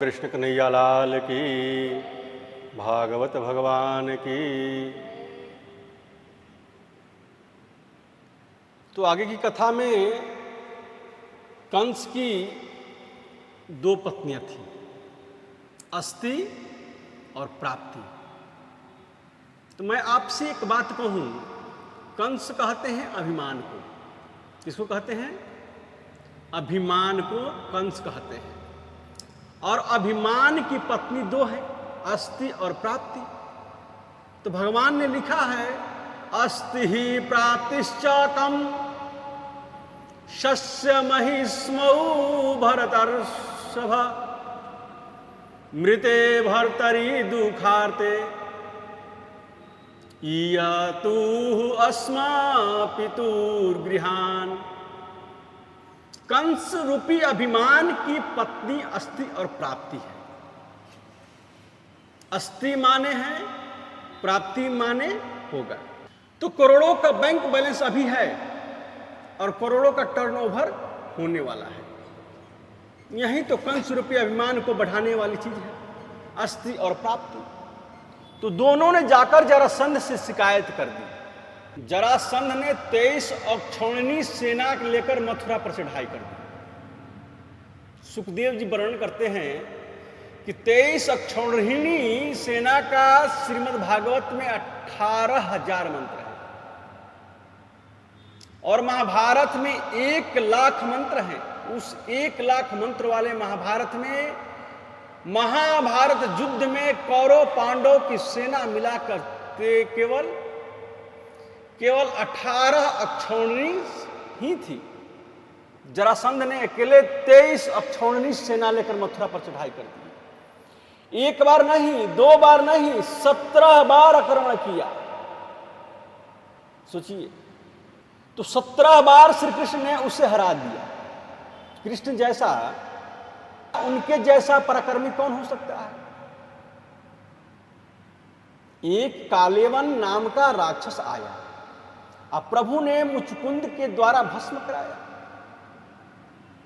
कृष्ण कन्हैया लाल की, भागवत भगवान की। तो आगे की कथा में कंस की दो पत्नियां थीं, अस्ति और प्राप्ति। तो मैं आपसे एक बात कहूं, कंस कहते हैं अभिमान को। किसको कहते हैं? अभिमान को कंस कहते हैं। और अभिमान की पत्नी दो है, अस्ति और प्राप्ति। तो भगवान ने लिखा है, अस्ति ही प्राप्तिश्च कम शस्य महिष्मौ भरतर्षभ मृते भर्तरि दुखार्ते ईयतु अस्मा पितुर्गृहान। कंस रूपी अभिमान की पत्नी अस्ति और प्राप्ति है। अस्ति माने है, प्राप्ति माने होगा। तो करोड़ों का बैंक बैलेंस अभी है और करोड़ों का टर्नओवर होने वाला है। यही तो कंस रूपी अभिमान को बढ़ाने वाली चीज है, अस्ति और प्राप्ति। तो दोनों ने जाकर जरासंध से शिकायत कर दी। जरासंध ने 23 अक्षौहिणी सेना लेकर मथुरा पर चढ़ाई कर दी। सुखदेव जी वर्णन करते हैं कि 23 अक्षौहिणी सेना का श्रीमद् भागवत में 18,000 मंत्र हैं और महाभारत में 1,00,000 मंत्र हैं। उस 1,00,000 मंत्र वाले महाभारत में, महाभारत युद्ध में कौरव पांडव की सेना मिलाकर केवल 18 अक्षौहिणी ही थी। जरासंध ने अकेले 23 अक्षौहिणी सेना लेकर मथुरा पर चढ़ाई कर दी। एक बार नहीं, दो बार नहीं, 17 बार आक्रमण किया। सोचिए, तो 17 बार श्री कृष्ण ने उसे हरा दिया। कृष्ण जैसा, उनके जैसा पराक्रमी कौन हो सकता है? एक कालेवन नाम का राक्षस आया, अब प्रभु ने मुचकुंद के द्वारा भस्म कराया।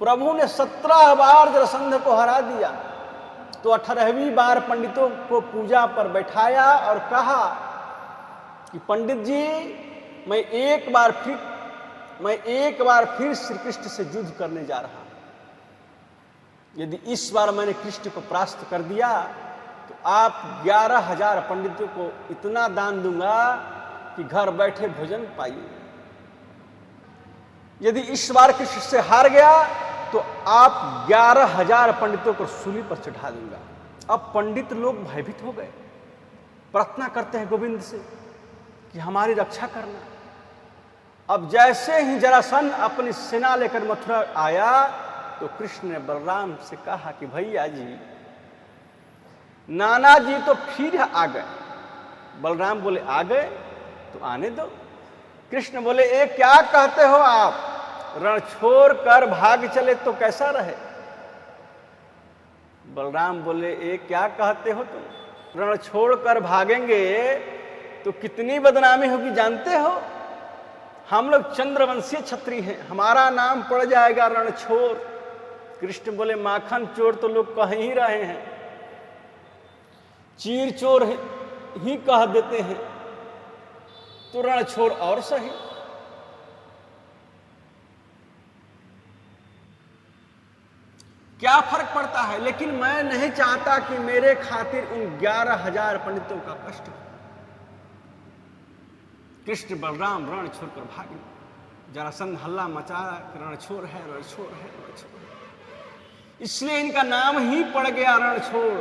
प्रभु ने 17 बार जरासंध को हरा दिया। तो 18वीं बार पंडितों को पूजा पर बैठाया और कहा कि पंडित जी, मैं एक बार फिर श्री कृष्ण से युद्ध करने जा रहा हूं। यदि इस बार मैंने कृष्ण को परास्त कर दिया तो आप 11,000 पंडितों को इतना दान दूंगा कि घर बैठे भोजन पाइए। यदि इस बार कृष्ण से हार गया तो आप 11,000 पंडितों को सूली पर चढ़ा दूंगा। अब पंडित लोग भयभीत हो गए, प्रार्थना करते हैं गोविंद से कि हमारी रक्षा करना। अब जैसे ही जरासंध अपनी सेना लेकर मथुरा आया तो कृष्ण ने बलराम से कहा कि भैया जी, नाना जी तो फिर आ गए। बलराम बोले, आ गए तो आने दो। कृष्ण बोले, ये क्या कहते हो आप? रण छोड़ कर भाग चले तो कैसा रहे? बलराम बोले, ये क्या कहते हो तुम? रण छोड़ कर भागेंगे तो कितनी बदनामी होगी जानते हो? हम लोग चंद्रवंशीय क्षत्रिय हैं, हमारा नाम पड़ जाएगा रणछोड़। कृष्ण बोले, माखन चोर तो लोग कह ही रहे हैं, चीर चोर ही कह देते हैं, तो रणछोड़ और सही। क्या फर्क पड़ता है? लेकिन मैं नहीं चाहता कि मेरे खातिर उन 11,000 पंडितों का कष्ट हो। कृष्ण बलराम रण छोड़कर भागे। जरासंध हल्ला मचाया, रणछोड़ है, रणछोड़ है, रणछोड़ है। इसलिए इनका नाम ही पड़ गया रणछोड़।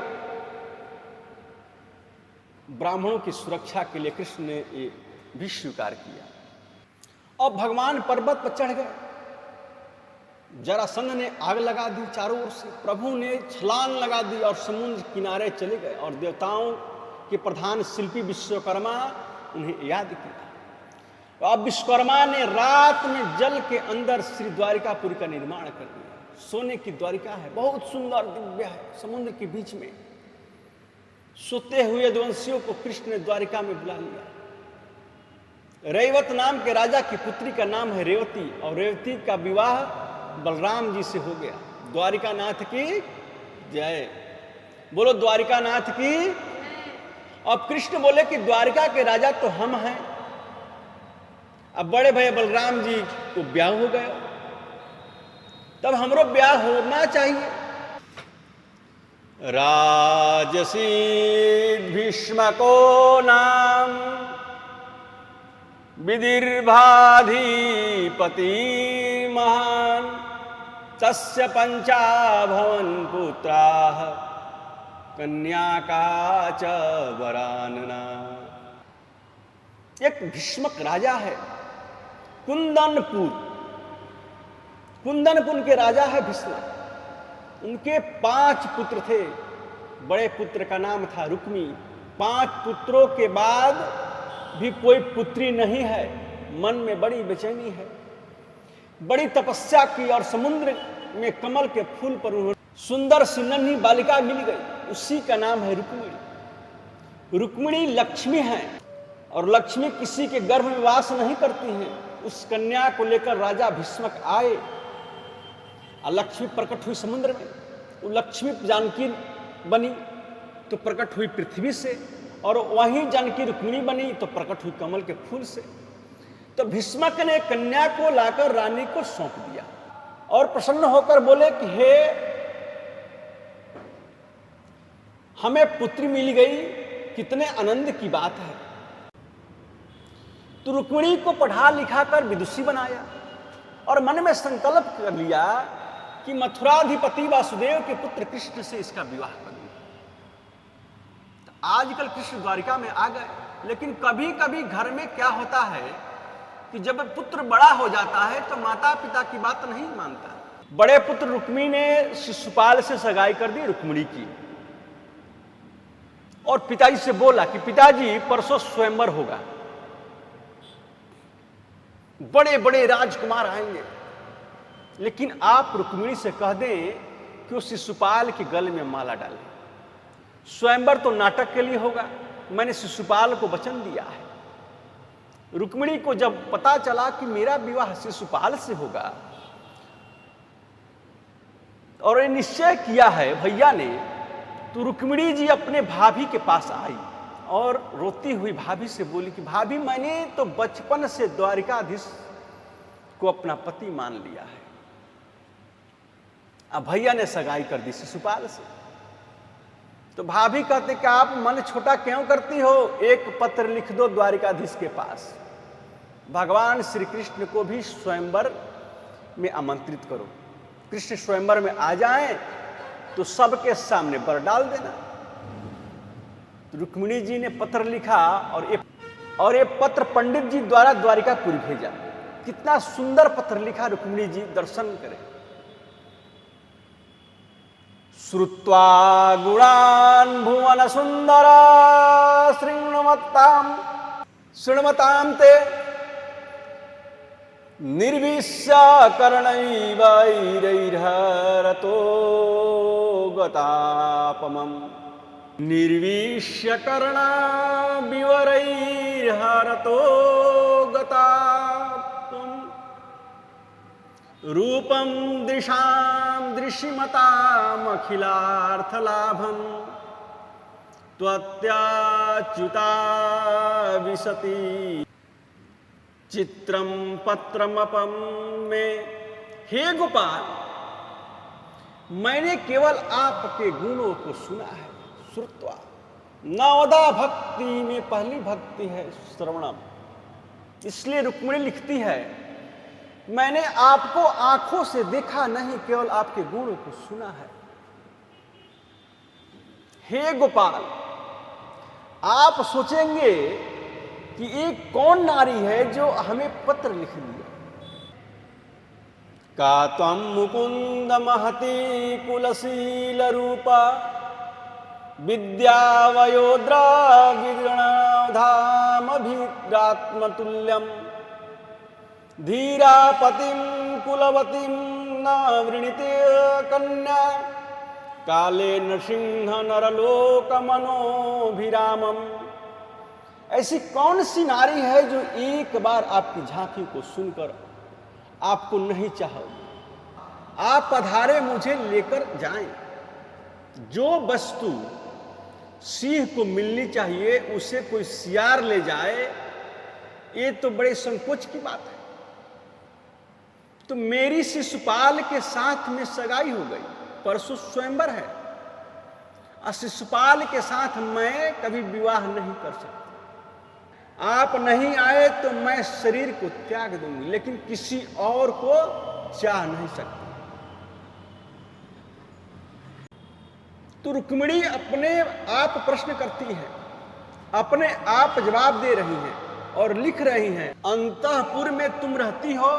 ब्राह्मणों की सुरक्षा के लिए कृष्ण ने ये भी स्वीकार किया। अब भगवान पर्वत पर चढ़ गए। जरासंध ने आग लगा दी चारों ओर से। प्रभु ने छलांग लगा दी और समुद्र किनारे चले गए और देवताओं के प्रधान शिल्पी विश्वकर्मा उन्हें याद किया। अब विश्वकर्मा ने रात में जल के अंदर श्री द्वारिकापुरी का निर्माण कर दिया। सोने की द्वारिका है, बहुत सुंदर दिव्य है, समुद्र के बीच में। सोते हुए यदुवंशियों को कृष्ण ने द्वारिका में बुला लिया। रेवत नाम के राजा की पुत्री का नाम है रेवती और रेवती का विवाह बलराम जी से हो गया। द्वारिका नाथ की जय। बोलो द्वारिका नाथ की। अब कृष्ण बोले कि द्वारिका के राजा तो हम हैं। अब बड़े भैया बलराम जी को ब्याह हो गया, तब हमरो ब्याह होना चाहिए। राजसी भीष्मको नाम विदिर्भाधिपति महान तस्य पंचा भवन पुत्राः कन्या का च वरानना। एक भीष्मक राजा है, कुंदनपुर के राजा है भीष्म। उनके 5 पुत्र थे। बड़े पुत्र का नाम था रुक्मी। 5 पुत्रों के बाद भी कोई पुत्री नहीं है। मन में बड़ी बेचैनी है। बड़ी तपस्या की और समुद्र में कमल के फूल पर उन्होंने सुंदर सी नन्ही बालिका मिल गई, उसी का नाम है रुक्मिणी। रुक्मिणी लक्ष्मी है और लक्ष्मी किसी के गर्भ में वास नहीं करती हैं। उस कन्या को लेकर राजा भीष्मक आए और लक्ष्मी प्रकट हुई समुद्र में। वो लक्ष्मी जानकी बनी तो प्रकट हुई पृथ्वी से, और वहीं जानकी रुक्मिणी बनी तो प्रकट हुई कमल के फूल से। तो भीष्मक ने कन्या को लाकर रानी को सौंप दिया और प्रसन्न होकर बोले कि हे, हमें पुत्री मिल गई, कितने आनंद की बात है। तो रुक्मिणी को पढ़ा लिखा कर विदुषी बनाया और मन में संकल्प कर लिया कि मथुराधिपति वासुदेव के पुत्र कृष्ण से इसका विवाह कर दूं। तो आजकल कृष्ण द्वारिका में आ गए, लेकिन कभी कभी घर में क्या होता है कि जब पुत्र बड़ा हो जाता है तो माता पिता की बात नहीं मानता। बड़े पुत्र रुक्मी ने शिशुपाल से सगाई कर दी रुक्मिणी की, और पिताजी से बोला कि पिताजी परसों स्वयंवर होगा, बड़े बड़े राजकुमार आएंगे, लेकिन आप रुक्मिणी से कह दें कि वो शिशुपाल के गले में माला डालें। स्वयंवर तो नाटक के लिए होगा, मैंने शिशुपाल को वचन दिया है। रुक्मिणी को जब पता चला कि मेरा विवाह शिशुपाल से होगा और ये निश्चय किया है भैया ने, तो रुक्मिणी जी अपने भाभी के पास आई और रोती हुई भाभी से बोली कि भाभी, मैंने तो बचपन से द्वारिकाधीश को अपना पति मान लिया है। अब भैया ने सगाई कर दी शिशुपाल से। तो भाभी कहते कि आप मन छोटा क्यों करती हो, एक पत्र लिख दो द्वारिकाधीश के पास, भगवान श्री कृष्ण को भी स्वयंवर में आमंत्रित करो। कृष्ण स्वयंवर में आ जाएं तो सबके सामने वर डाल देना। तो रुक्मिणी जी ने पत्र लिखा और ये पत्र पंडित जी द्वारा द्वारिकापुरी भेजा। कितना सुंदर पत्र लिखा रुक्मिणी जी, दर्शन करें। श्रुत्वा गुणान् भुवन सुंदर शृण्वतां ते निर्विश्य कर्णैवैरैर्हरतो गतापमम्। निर्विश्य कर्णविवरैर्हरतो गतापमम्। रूपं दृशां दृश्यमतामखिलार्थलाभं त्वत्याच्युता विशति चित्रम पत्रमपम में। हे गोपाल, मैंने केवल आपके गुणों को सुना है। श्रुत्वा, नवदा भक्ति में पहली भक्ति है श्रवणम। इसलिए रुक्मिणी लिखती है, मैंने आपको आंखों से देखा नहीं, केवल आपके गुणों को सुना है। हे गोपाल, आप सोचेंगे कि एक कौन नारी है जो हमें पत्र लिख दिया। का त्वं मुकुंद महती कुलशील रूपा विद्यावयोद्रागिणाधामभिरात्मतुल्यं धीरापतिं कुलवतीं न वृणीते कन्या काले नृसिंह नरलोकमनोभिरामम्। ऐसी कौन सी नारी है जो एक बार आपकी झांकी को सुनकर आपको नहीं चाहोगे। आप पधारे, मुझे लेकर जाएं। जो वस्तु सिंह को मिलनी चाहिए उसे कोई सियार ले जाए, ये तो बड़े संकोच की बात है। तो मेरी शिशुपाल के साथ में सगाई हो गई, परसों स्वयंवर है, और शिशुपाल के साथ मैं कभी विवाह नहीं कर सकती। आप नहीं आए तो मैं शरीर को त्याग दूंगी, लेकिन किसी और को चाह नहीं सकती। तो रुक्मिणी अपने आप प्रश्न करती है, अपने आप जवाब दे रही हैं और लिख रही हैं, अंतःपुर में तुम रहती हो,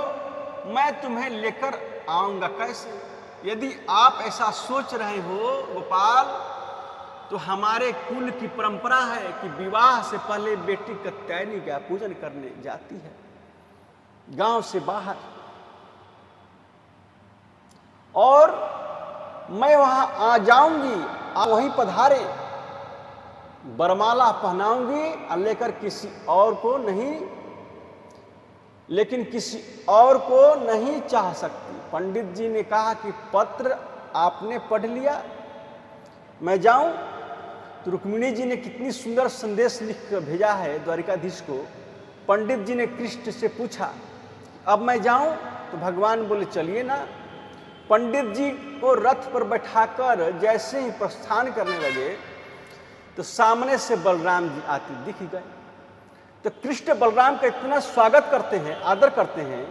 मैं तुम्हें लेकर आऊंगा कैसे? यदि आप ऐसा सोच रहे हो गोपाल, तो हमारे कुल की परंपरा है कि विवाह से पहले बेटी कात्यायनी का पूजन करने जाती है गांव से बाहर, और मैं वहां आ जाऊंगी, आप वहीं पधारे, बरमाला पहनाऊंगी और लेकर किसी और को नहीं, लेकिन किसी और को नहीं चाह सकती। पंडित जी ने कहा कि पत्र आपने पढ़ लिया, मैं जाऊं? तो रुक्मिणी जी ने कितनी सुंदर संदेश लिख कर भेजा है द्वारिकाधीश को। पंडित जी ने कृष्ण से पूछा, अब मैं जाऊं? तो भगवान बोले चलिए ना। पंडित जी को रथ पर बैठाकर जैसे ही प्रस्थान करने लगे, तो सामने से बलराम जी आते दिख गए। तो कृष्ण बलराम का इतना स्वागत करते हैं, आदर करते हैं।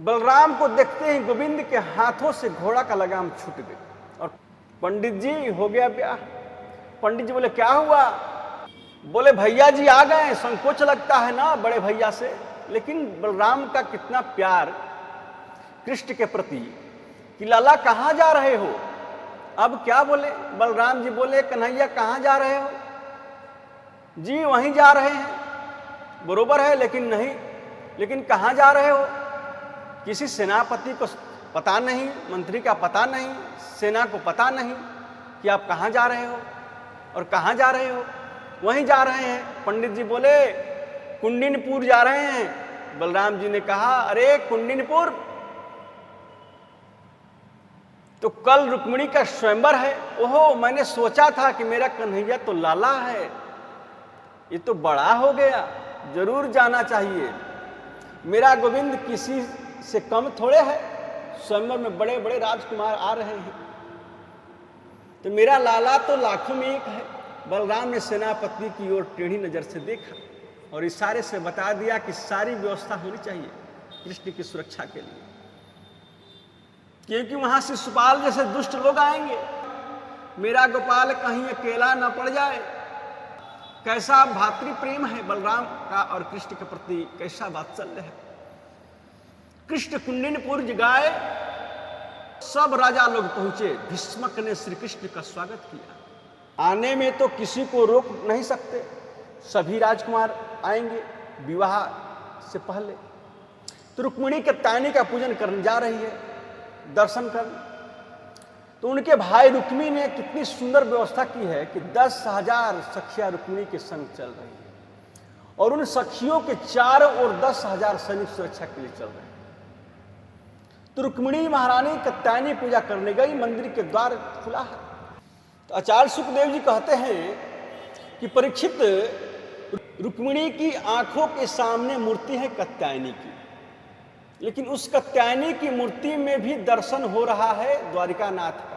बलराम को देखते ही गोविंद के हाथों से घोड़ा का लगाम छूट गई, और पंडित जी हो गया ब्याह। पंडित जी बोले क्या हुआ? बोले भैया जी आ गए, संकोच लगता है ना बड़े भैया से, लेकिन बलराम का कितना प्यार कृष्ण के प्रति कि लाला कहाँ जा रहे हो? अब क्या बोले? बलराम जी बोले कन्हैया कहाँ जा रहे हो? जी वहीं जा रहे हैं। बरोबर है, लेकिन नहीं, लेकिन कहाँ जा रहे हो? किसी सेनापति को पता नहीं, मंत्री का पता नहीं, सेना को पता नहीं कि आप कहाँ जा रहे हो और कहाँ जा रहे हो? वहीं जा रहे हैं। पंडित जी बोले कुंडिनपुर जा रहे हैं। बलराम जी ने कहा अरे कुंडिनपुर, तो कल रुक्मिणी का स्वयंवर है। ओहो, मैंने सोचा था कि मेरा कन्हैया तो लाला है, ये तो बड़ा हो गया, जरूर जाना चाहिए। मेरा गोविंद किसी से कम थोड़े है, स्वयंवर में बड़े बड़े राजकुमार आ रहे हैं, तो मेरा लाला तो लाखों में एक है। बलराम ने सेनापति की ओर टेढ़ी नजर से देखा और इशारे से बता दिया कि सारी व्यवस्था होनी चाहिए कृष्ण की सुरक्षा के लिए, क्योंकि वहां से शिशुपाल जैसे दुष्ट लोग आएंगे, मेरा गोपाल कहीं अकेला न पड़ जाए। कैसा भातृ प्रेम है बलराम का और कृष्ण के प्रति, कैसा वात्सल्य है। कृष्ण कुंडिनपुर गए, सब राजा लोग पहुंचे। भीष्मक ने श्री कृष्ण का स्वागत किया। आने में तो किसी को रोक नहीं सकते, सभी राजकुमार आएंगे विवाह से पहले। तो रुक्मिणी कात्यायनी का पूजन करने जा रही है, दर्शन करने। तो उनके भाई रुक्मी ने कितनी सुंदर व्यवस्था की है कि 10,000 सखियां रुक्मिणी के संग चल रही है, और उन सखियों के चारों ओर 10,000 सैनिक सुरक्षा के लिए चल रहे हैं। तो रुक्मिणी महारानी कात्यायनी पूजा करने गई, मंदिर के द्वार खुला है। तो आचार्य सुखदेव जी कहते हैं कि परीक्षित, रुक्मिणी की आंखों के सामने मूर्ति है कात्यायनी की, लेकिन उस कात्यायनी की मूर्ति में भी दर्शन हो रहा है द्वारिकानाथ का।